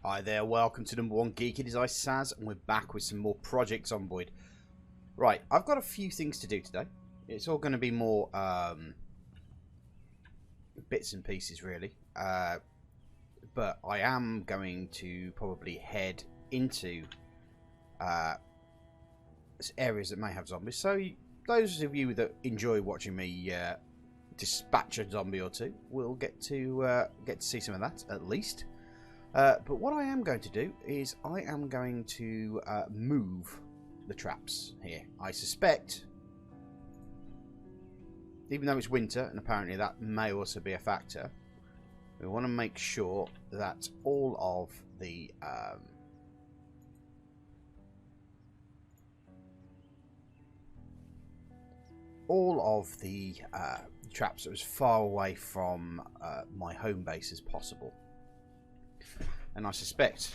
Hi there, welcome to number one Geek. It is I, Saz, and we're back with some more Project Zomboid. Right, I've got a few things to do today. It's all going to be more bits and pieces, really. But I am going to probably head into areas that may have zombies. So those of you that enjoy watching me dispatch a zombie or two will get to see some of that at least. But what I am going to do is I am going to move the traps here. I suspect, even though it's winter, and apparently that may also be a factor, we want to make sure that all of the traps are as far away from my home base as possible. And I suspect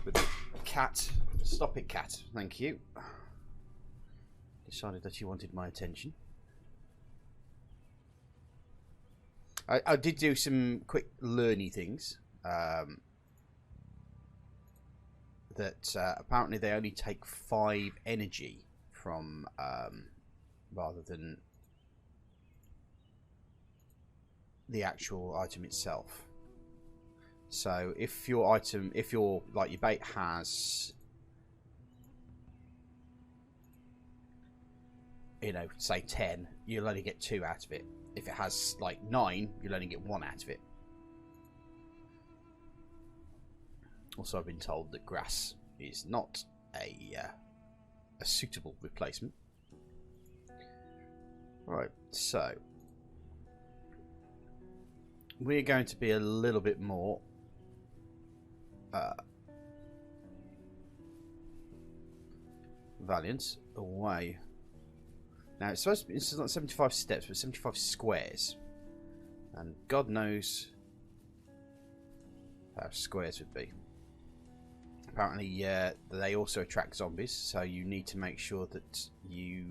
with the cat, stop it cat, thank you, decided that you wanted my attention. I did do some quick learny things, that apparently they only take 5 energy from, rather than the actual item itself. So if your item, like your bait has, you know, say 10, you'll only get 2 out of it. If it has like 9, you'll only get 1 out of it. Also, I've been told that grass is not a suitable replacement. Right, so we're going to be a little bit more valiant away. Now it's supposed to be, it's not 75 steps, but 75 squares, and God knows how squares would be. Apparently, they also attract zombies, so you need to make sure that you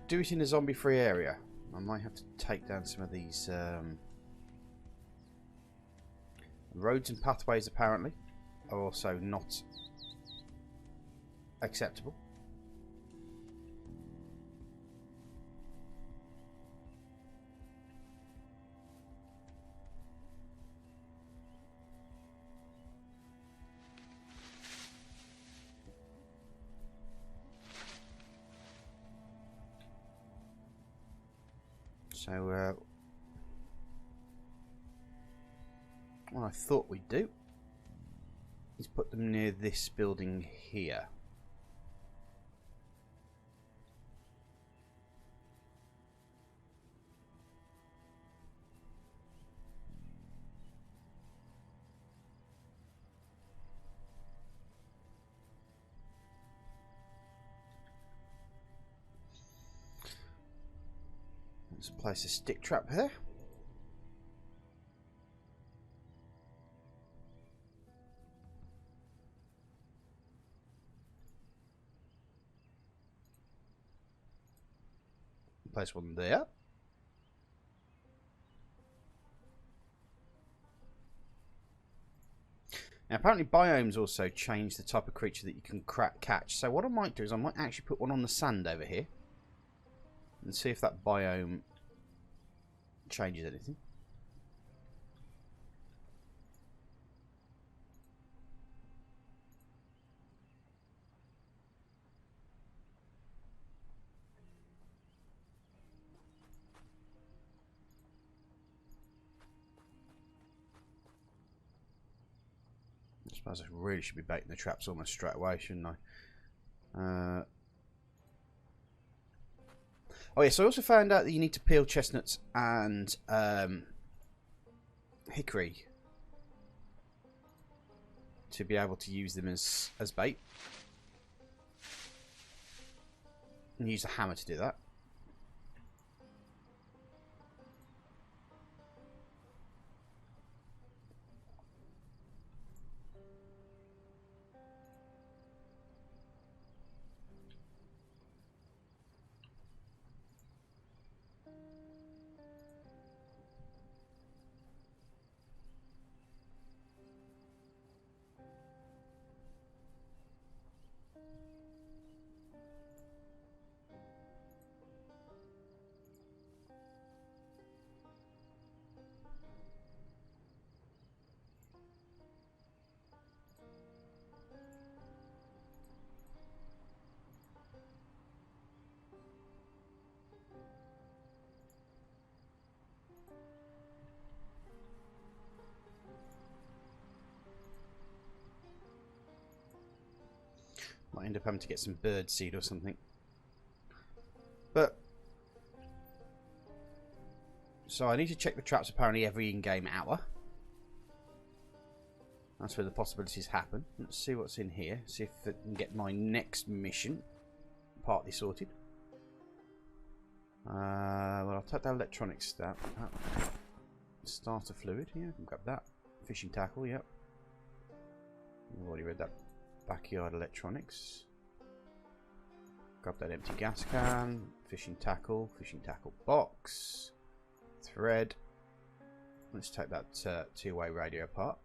do it in a zombie-free area. I might have to take down some of these roads and pathways. Apparently, are also not acceptable. So what I thought we'd do is put them near this building here. Let's place a stick trap here. Place one there. Now, apparently biomes also change the type of creature that you can catch. So what I might do is I might actually put one on the sand over here and see if that biome changes anything. I suppose I really should be baiting the traps almost straight away, shouldn't I? Oh yeah, so I also found out that you need to peel chestnuts and hickory to be able to use them as bait. And use a hammer to do that. Might end up having to get some bird seed or something. But so I need to check the traps apparently every in-game hour. That's where the possibilities happen. Let's see what's in here. See if I can get my next mission partly sorted. Well, I'll take that electronics stuff. Starter fluid. Yeah, I can grab that. Fishing tackle. Yep. I've already read that. Backyard electronics. Grab that empty gas can. Fishing tackle box. Thread. Let's take that two-way radio apart.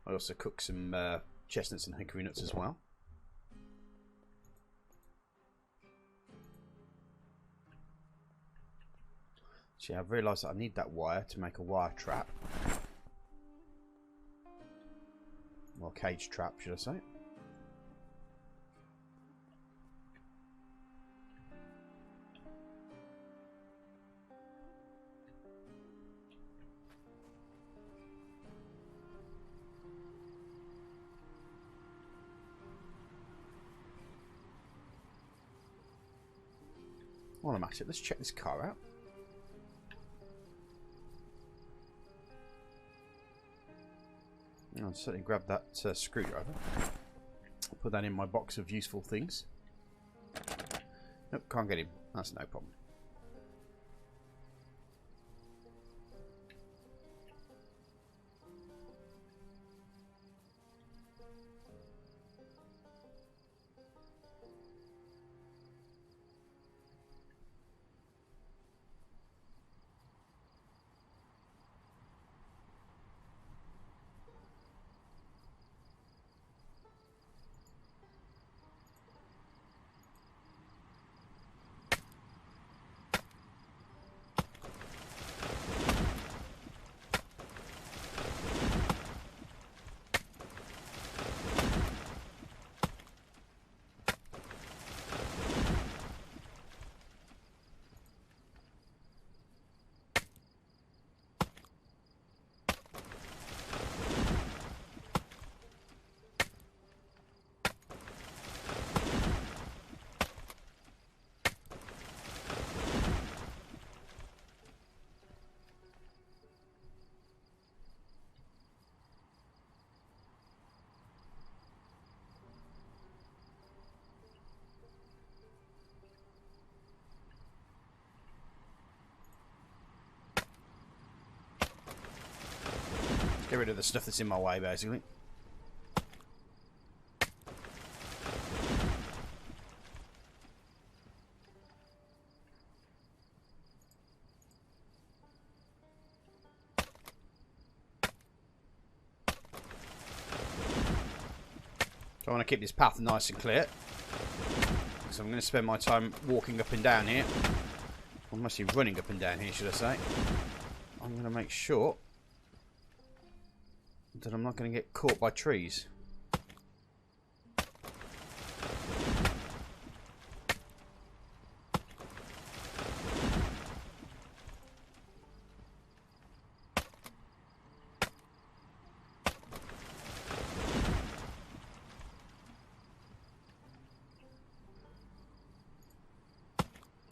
I also cook some chestnuts and hickory nuts as well. See, I've realised that I need that wire to make a wire trap. Or cage trap, should I say. While I'm at it, let's check this car out. I'll certainly grab that screwdriver. Put that in my box of useful things. Nope, can't get him. That's no problem. Get rid of the stuff that's in my way, basically. So I want to keep this path nice and clear. So I'm going to spend my time walking up and down here. Or mostly running up and down here, should I say. I'm going to make sure that I'm not going to get caught by trees.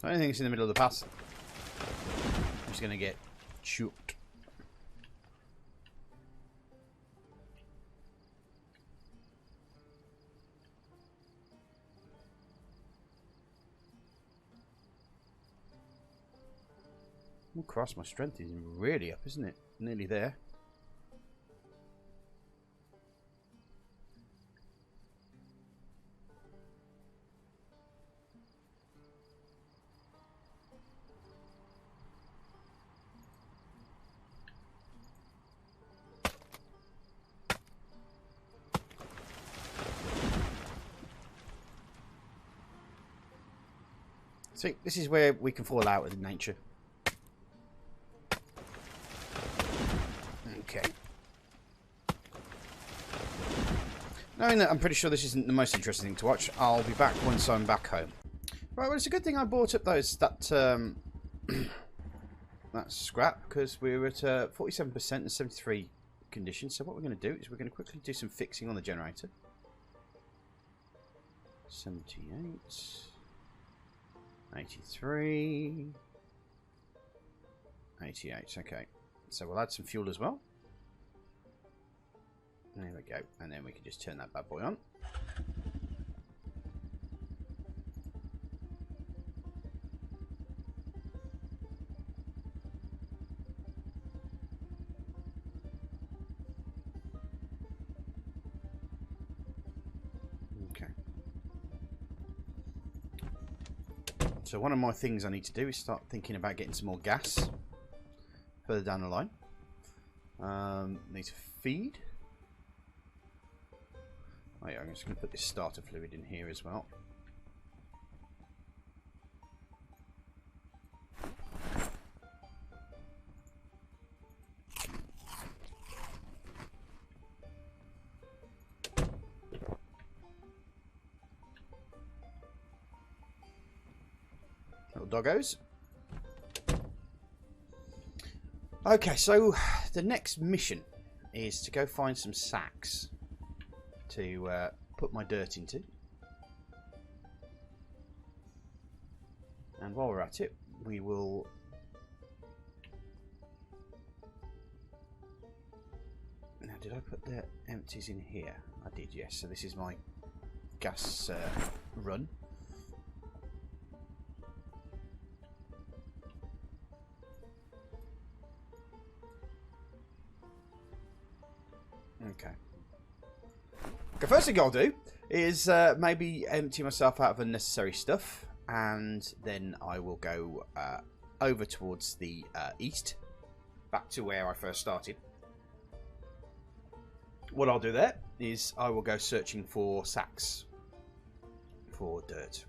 I don't think it's in the middle of the path. I'm just going to get choked. Oh, Christ, my strength is really up, isn't it? Nearly there. See, this is where we can fall out with nature. Okay. Knowing that I'm pretty sure this isn't the most interesting thing to watch, I'll be back once I'm back home. Right, well, it's a good thing I bought up that scrap, because we're at 47% and 73 condition. So what we're going to do is we're going to quickly do some fixing on the generator. 78, 83, 88. Okay, so we'll add some fuel as well. There we go, and then we can just turn that bad boy on. Okay. So one of my things I need to do is start thinking about getting some more gas further down the line. Need to feed. Oh yeah, I'm just going to put this starter fluid in here as well. Little doggos. Okay, so the next mission is to go find some sacks to put my dirt into. And while we're at it, we will now, did I put the empties in here? I did, yes. So this is my gas run. Okay. The first thing I'll do is maybe empty myself out of unnecessary stuff, and then I will go over towards the east, back to where I first started. What I'll do there is I will go searching for sacks for dirt,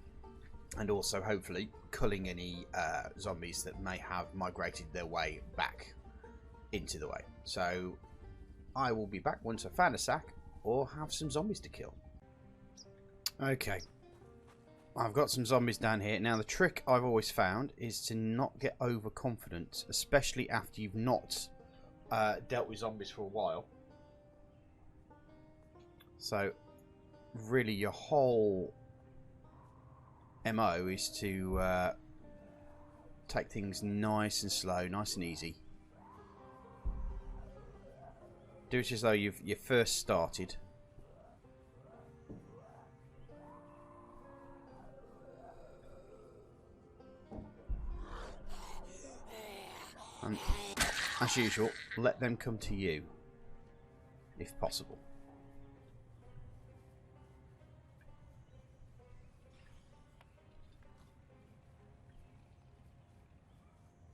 and also hopefully culling any zombies that may have migrated their way back into the way. So I will be back once I've found a sack or have some zombies to kill. Okay, I've got some zombies down here. Now the trick I've always found is to not get overconfident, especially after you've not dealt with zombies for a while. So really your whole MO is to take things nice and slow, nice and easy. Do it as though you first started. And as usual, let them come to you, if possible.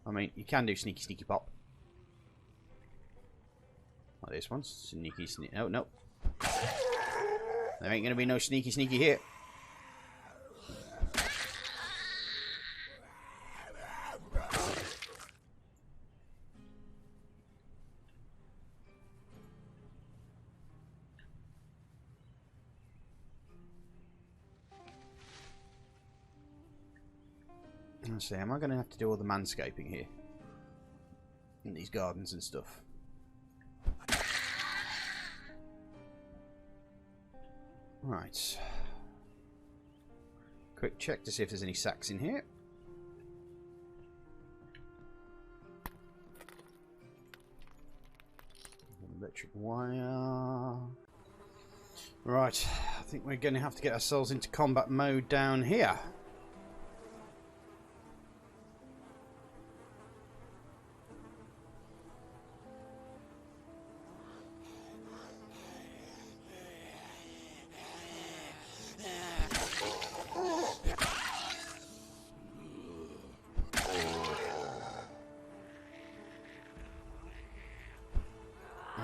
I mean, you can do sneaky, sneaky pop. Like this one. Sneaky, sneaky. No, no. There ain't going to be no sneaky, sneaky here. Let's see, am I going to have to do all the manscaping here? In these gardens and stuff. Right. Quick check to see if there's any sacks in here. Electric wire. Right, I think we're going to have to get ourselves into combat mode down here.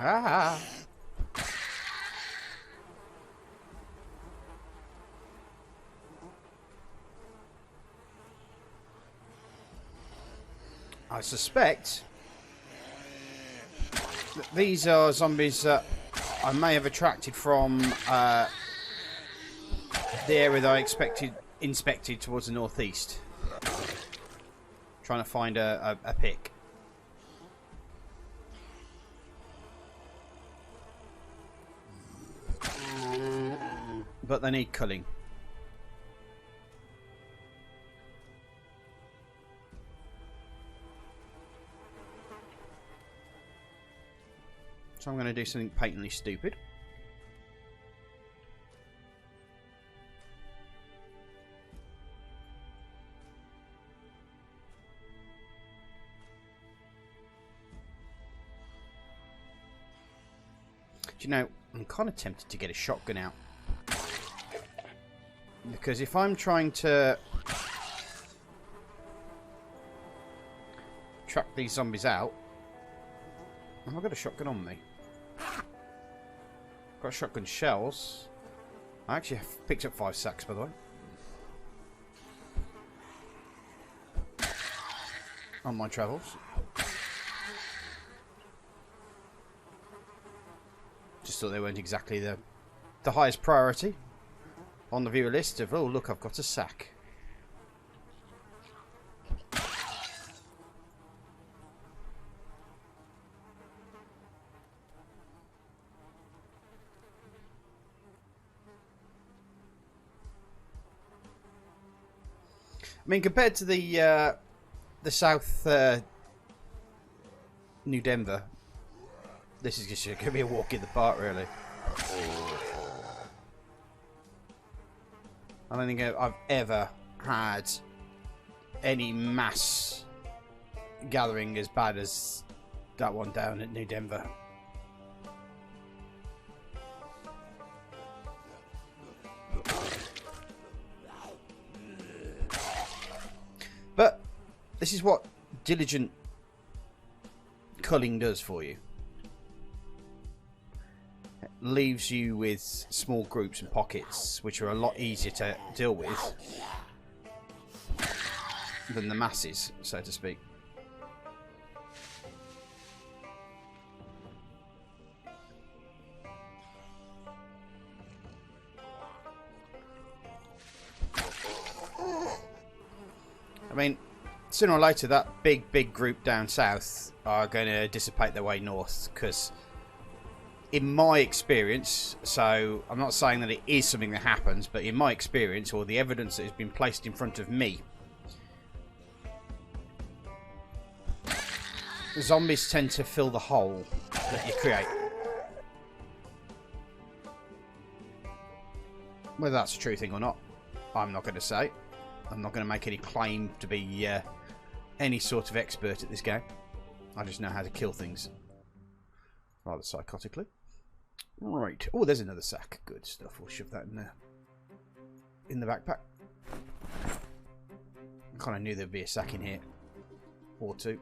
Ah. I suspect that these are zombies that I may have attracted from the area that I inspected towards the northeast. Trying to find a pick. But they need culling. So I'm going to do something patently stupid. Do you know, I'm kind of tempted to get a shotgun out. Because if I'm trying to track these zombies out... Have I got a shotgun on me? Got shotgun shells. I actually have picked up 5 sacks, by the way. On my travels. Just thought they weren't exactly the highest priority on the viewer list of, oh look, I've got a sack. I mean, compared to the South New Denver, this is just going to be a walk in the park, really. I don't think I've ever had any mass gathering as bad as that one down at New Denver. But this is what diligent culling does for you. It leaves you with small groups and pockets, which are a lot easier to deal with than the masses, so to speak. I mean, sooner or later that big group down south are going to dissipate their way north, because in my experience, so I'm not saying that it is something that happens, but in my experience, or the evidence that has been placed in front of me, zombies tend to fill the hole that you create. Whether that's a true thing or not, I'm not going to say. I'm not going to make any claim to be any sort of expert at this game. I just know how to kill things rather psychotically. Right. Oh, there's another sack. Good stuff. We'll shove that in the backpack. I kind of knew there'd be a sack in here. Or two.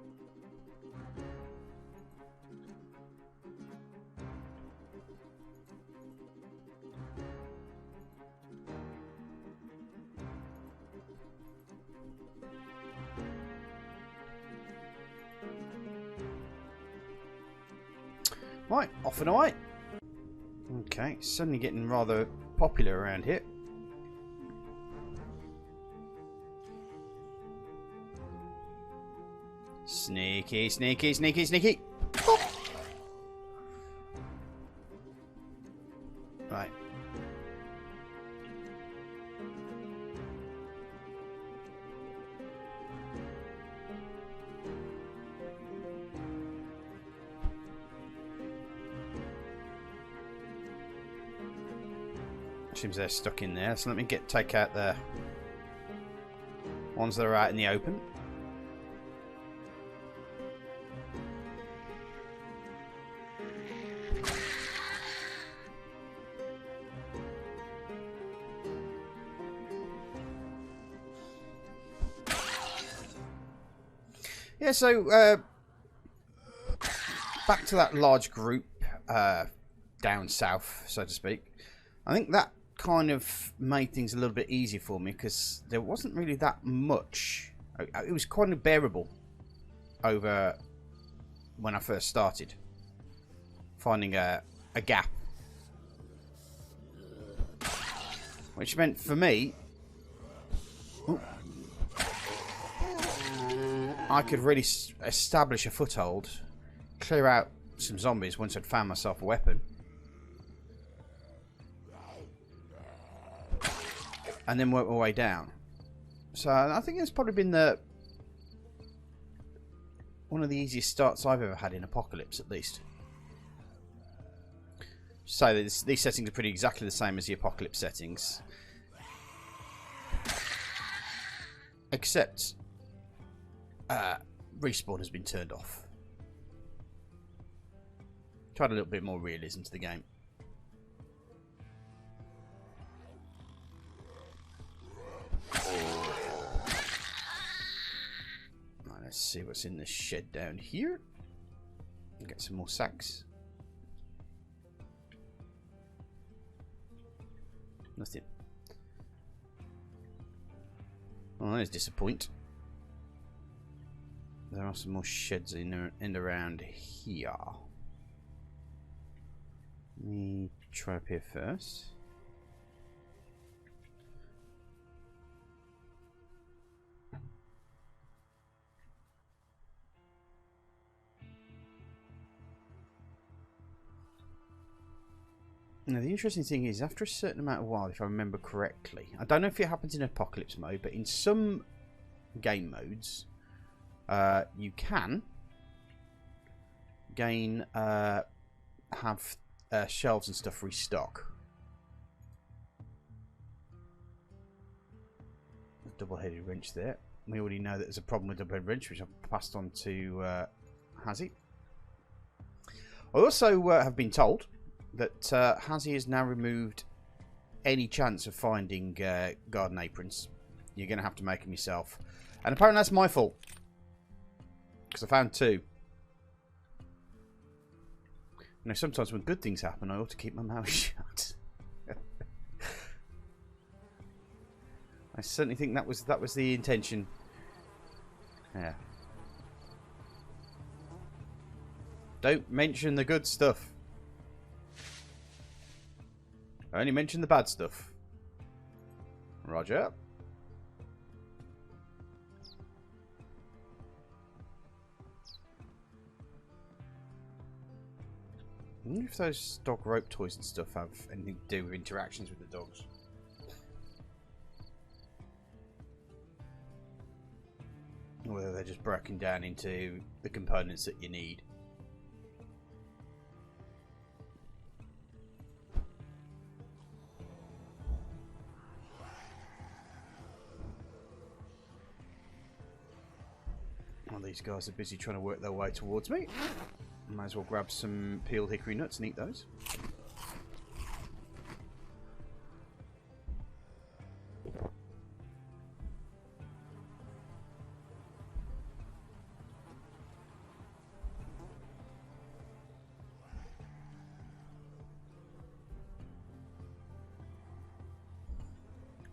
Right, off and away. Okay, suddenly getting rather popular around here. Sneaky, sneaky, sneaky, sneaky. Oh. Right. Seems they're stuck in there, so let me take out the ones that are out in the open. Yeah, so back to that large group down south, so to speak. I think that kind of made things a little bit easier for me, because there wasn't really that much. It was quite unbearable over when I first started, finding a gap Which meant for me, I could really establish a foothold, clear out some zombies once I'd found myself a weapon, and then work my way down. So I think it's probably been one of the easiest starts I've ever had in Apocalypse, at least. So these settings are pretty exactly the same as the Apocalypse settings, except respawn has been turned off. Tried a little bit more realism to the game. Right, let's see what's in this shed down here. Get some more sacks. Nothing. Oh, that is disappointing. There are some more sheds in and around here. Let me try up here first. Now the interesting thing is, after a certain amount of while, if I remember correctly, I don't know if it happens in Apocalypse mode, but in some game modes, you can gain, have shelves and stuff restock. Double-headed wrench there. We already know that there's a problem with double-headed wrench, which I've passed on to Hazzy. I also have been told that Hazzy has now removed any chance of finding garden aprons. You're going to have to make them yourself. And apparently that's my fault, because I found 2. You know, sometimes when good things happen, I ought to keep my mouth shut. I certainly think that was the intention. Yeah. Don't mention the good stuff. I only mention the bad stuff. Roger. I wonder if those dog rope toys and stuff have anything to do with interactions with the dogs. Or whether they're just broken down into the components that you need. Well, these guys are busy trying to work their way towards me. Might as well grab some peeled hickory nuts and eat those.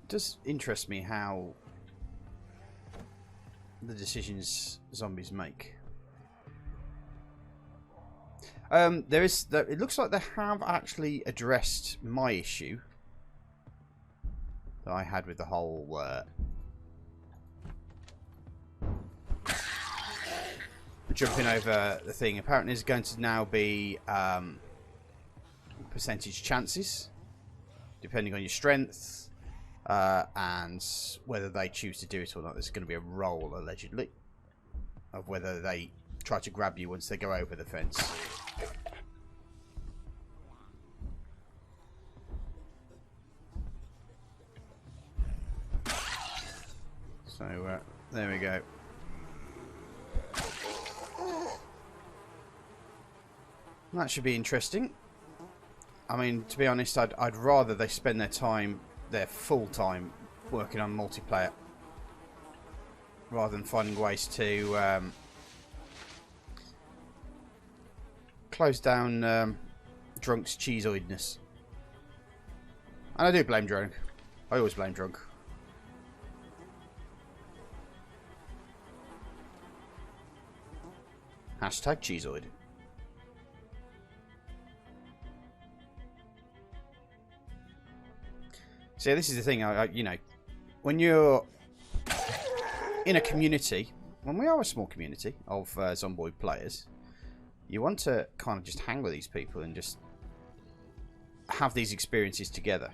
It does interest me how the decisions zombies make. It looks like they have actually addressed my issue that I had with the whole jumping over the thing. Apparently there's going to now be percentage chances depending on your strength and whether they choose to do it or not. There's going to be a roll, allegedly, of whether they try to grab you once they go over the fence. So there we go. That should be interesting. I mean, to be honest, I'd rather they spend their full time working on multiplayer rather than finding ways to close down Drunk's cheeseoidness. And I do blame Drunk. I always blame Drunk. Hashtag cheeseoid. See, this is the thing. You know, when you're in a community, when we are a small community of Zomboid players, you want to kind of just hang with these people and just have these experiences together.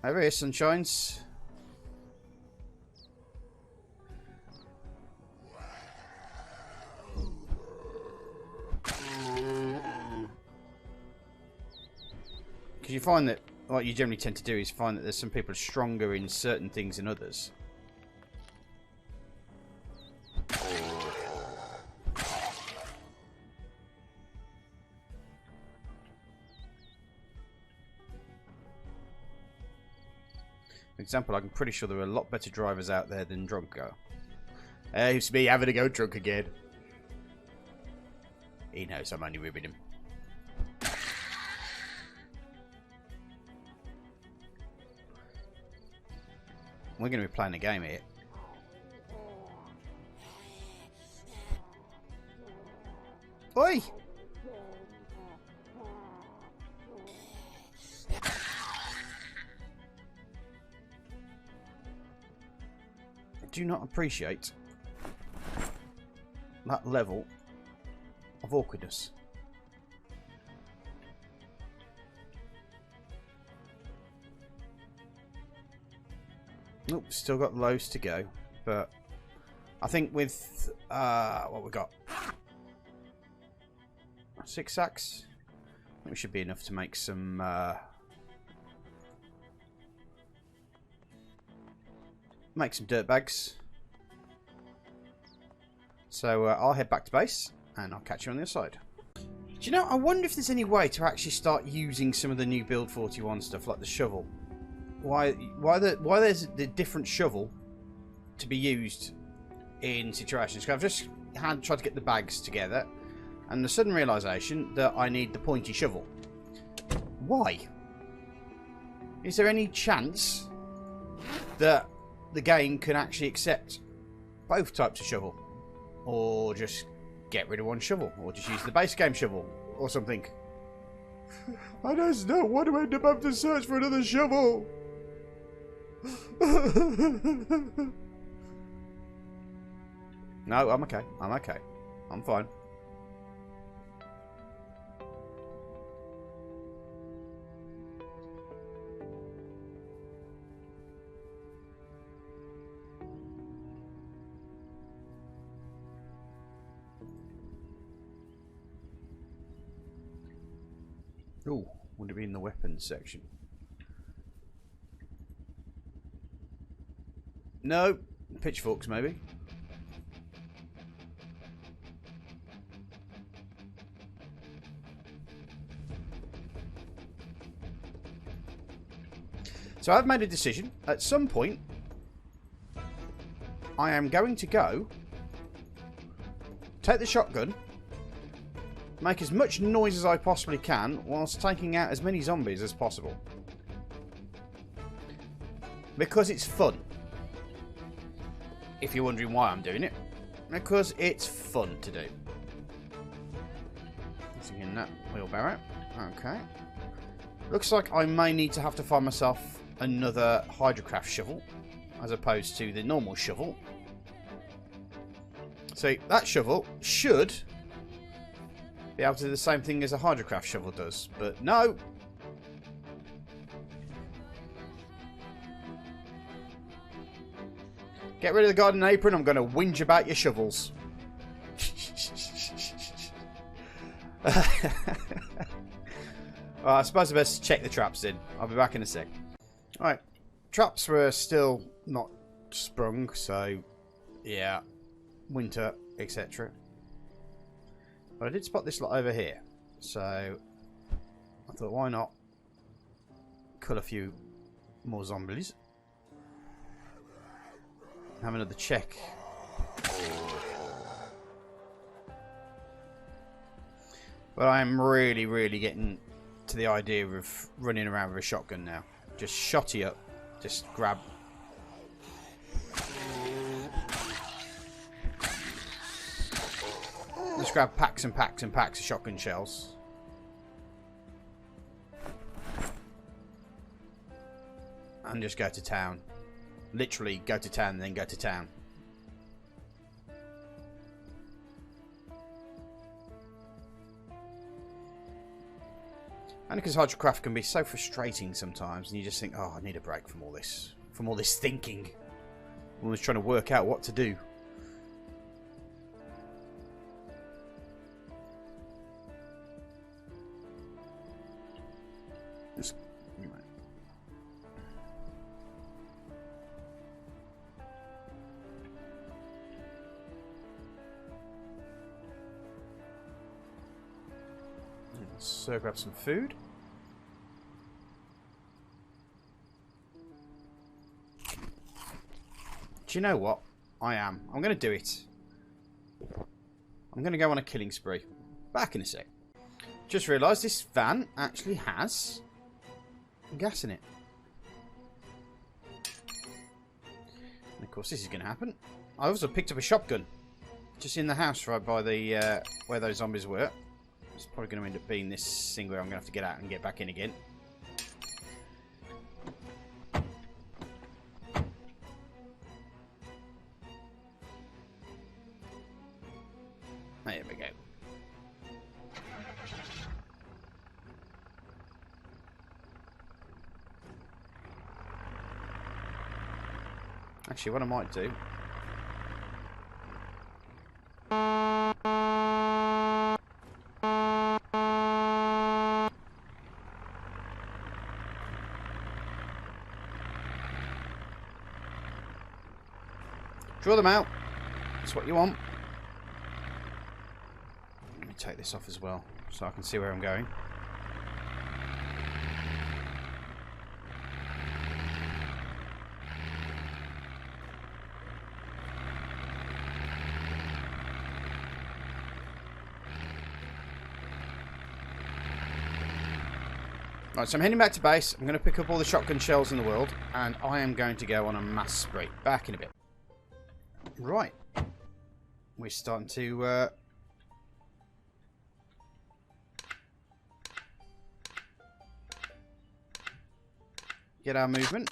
Over here, sunshines. Because you find that what you generally tend to do is find that there's some people stronger in certain things than others. For example, I'm pretty sure there are a lot better drivers out there than drunk are. It's me having to go drunk again. He knows I'm only ribbing him. We're going to be playing a game here. Oi! I do not appreciate that level of awkwardness. Nope, still got loads to go, but I think with what we got, 6 sacks, I think we should be enough to make some dirt bags. So I'll head back to base and I'll catch you on the other side. Do you know, I wonder if there's any way to actually start using some of the new build 41 stuff, like the shovel. Why there's the different shovel to be used in situations. I've just tried to get the bags together, and the sudden realisation that I need the pointy shovel. Why? Is there any chance that the game can actually accept both types of shovel, or just get rid of one shovel, or just use the base game shovel or something? I just don't want to end up having to search for another shovel. No, I'm okay. I'm okay. I'm fine. Ooh, would it be in the weapons section? No, pitchforks maybe. So I've made a decision. At some point, I am going to go, take the shotgun, make as much noise as I possibly can whilst taking out as many zombies as possible. Because it's fun. If you're wondering why I'm doing it, because it's fun to do. Nothing in that wheelbarrow. Okay. Looks like I may need to have to find myself another Hydrocraft shovel, as opposed to the normal shovel. So that shovel should be able to do the same thing as a Hydrocraft shovel does, but no. Get rid of the garden apron, I'm going to whinge about your shovels. Well, I suppose I best check the traps in. I'll be back in a sec. Alright, traps were still not sprung, so yeah, winter, etc. But I did spot this lot over here, so I thought, why not kill a few more zombies. Have another check. But I'm really, really getting to the idea of running around with a shotgun now. Just shotty up. Just grab. Just grab packs and packs and packs of shotgun shells. and just go to town. Literally go to town and then go to town. And because Hydrocraft can be so frustrating sometimes, and you just think, oh, I need a break from all this thinking. I'm always trying to work out what to do. Just, anyway. So grab some food. Do you know what? I'm going to do it. I'm going to go on a killing spree. Back in a sec. Just realised this van actually has gas in it. And of course this is going to happen. I also picked up a shotgun. Just in the house right by the where those zombies were. It's probably going to end up being this thing where I'm going to have to get out and get back in again. There we go. Actually, what I might do... Draw them out. That's what you want. Let me take this off as well, so I can see where I'm going. Right, so I'm heading back to base. I'm going to pick up all the shotgun shells in the world, and I am going to go on a mass spree. Back in a bit. Right, we're starting to get our movement.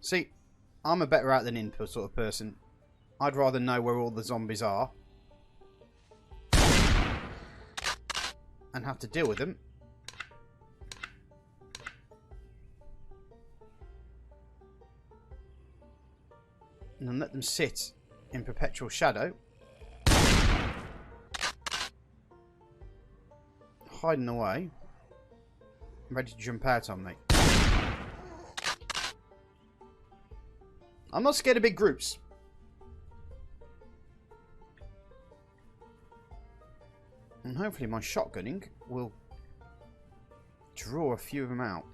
See, I'm a better out than in sort of person. I'd rather know where all the zombies are and have to deal with them and then let them sit in perpetual shadow, hiding away, ready to jump out on me. I'm not scared of big groups. And hopefully my shotgunning will draw a few of them out.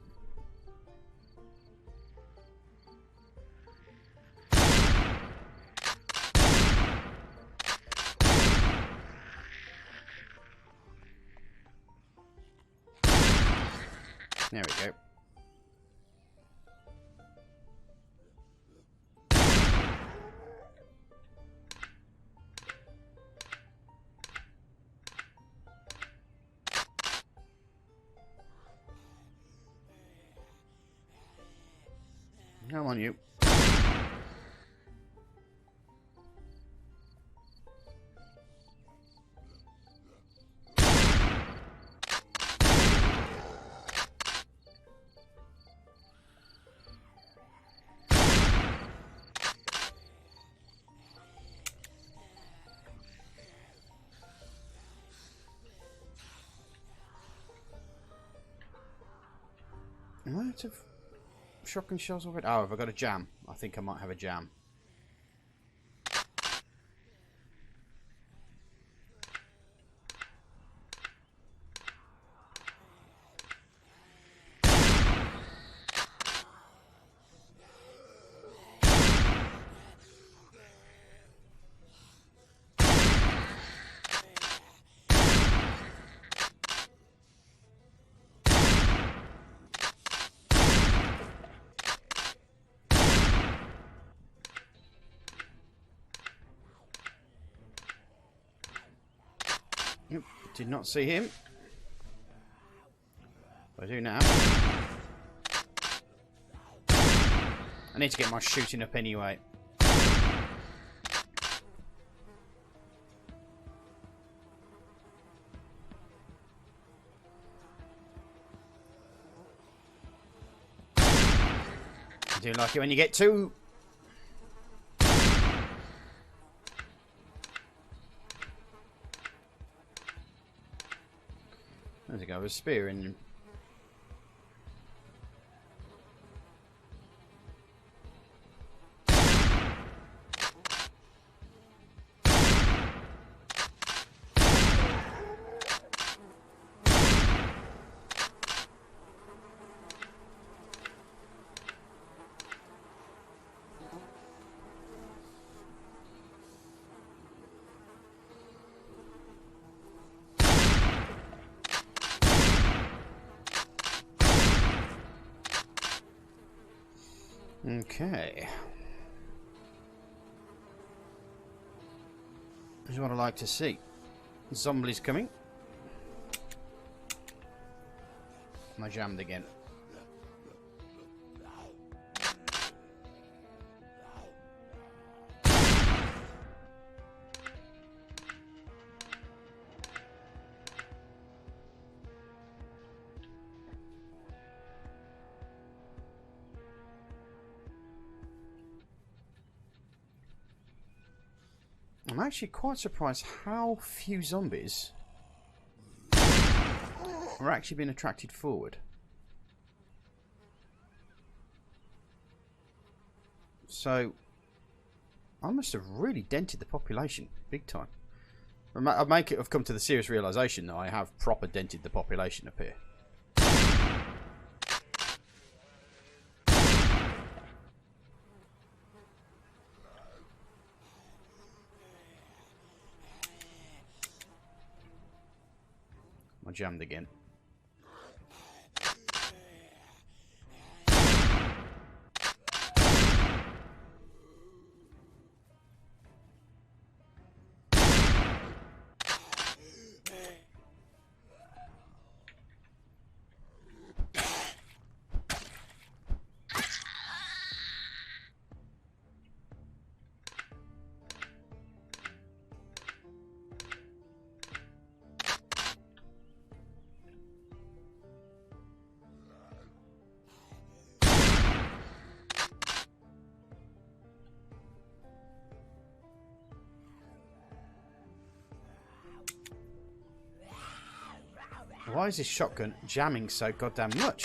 There we go. Come on, you. Am I out of shotgun shells already? Oh, have I got a jam? I think I might have a jam. Yep, did not see him. I do now. I need to get my shooting up anyway. I do like it when you get two. There's a guy with a spear in. Okay. This is what I like to see. Zombies coming. And I jammed again. I'm actually quite surprised how few zombies are actually being attracted forward. So, I must have really dented the population big time. I've come to the serious realisation that I have proper dented the population up here. I jammed again. Why is this shotgun jamming so goddamn much?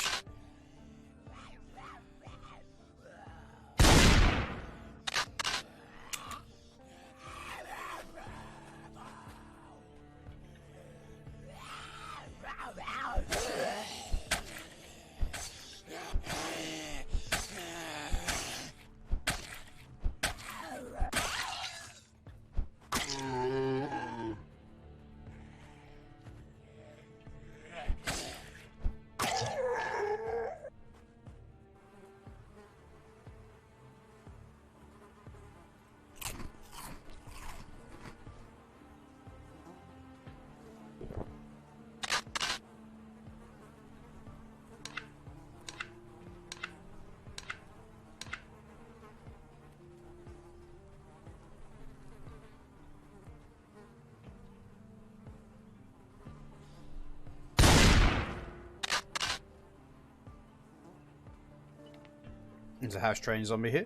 There's a house train zombie here.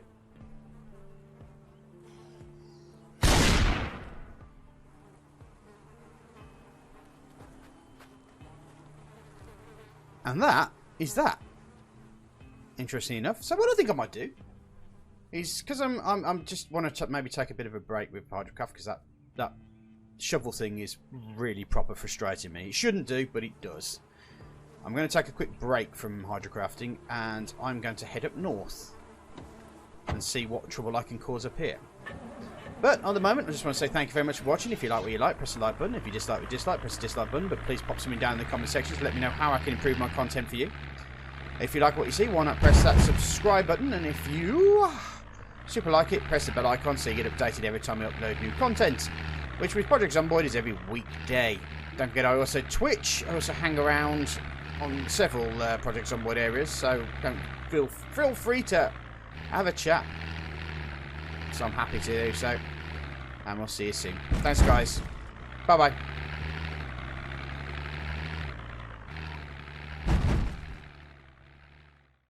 And that is that. Interesting enough. So what I think I might do is, because I'm just want to maybe take a bit of a break with Hydrocraft, because that shovel thing is really proper frustrating me. It shouldn't do, but it does. I'm going to take a quick break from hydrocrafting, and I'm going to head up north and see what trouble I can cause up here. But at the moment, I just want to say thank you very much for watching. If you like what you like, press the like button. If you dislike what you dislike, press the dislike button. But please pop something down in the comment section to let me know how I can improve my content for you. If you like what you see, why not press that subscribe button? And if you super like it, press the bell icon so you get updated every time I upload new content, which with Project Zomboid is every weekday. don't forget, I also Twitch. I also hang around on several Project Zomboid areas, so don't feel free to have a chat. So I'm happy to do so. And we'll see you soon. Thanks, guys. Bye-bye.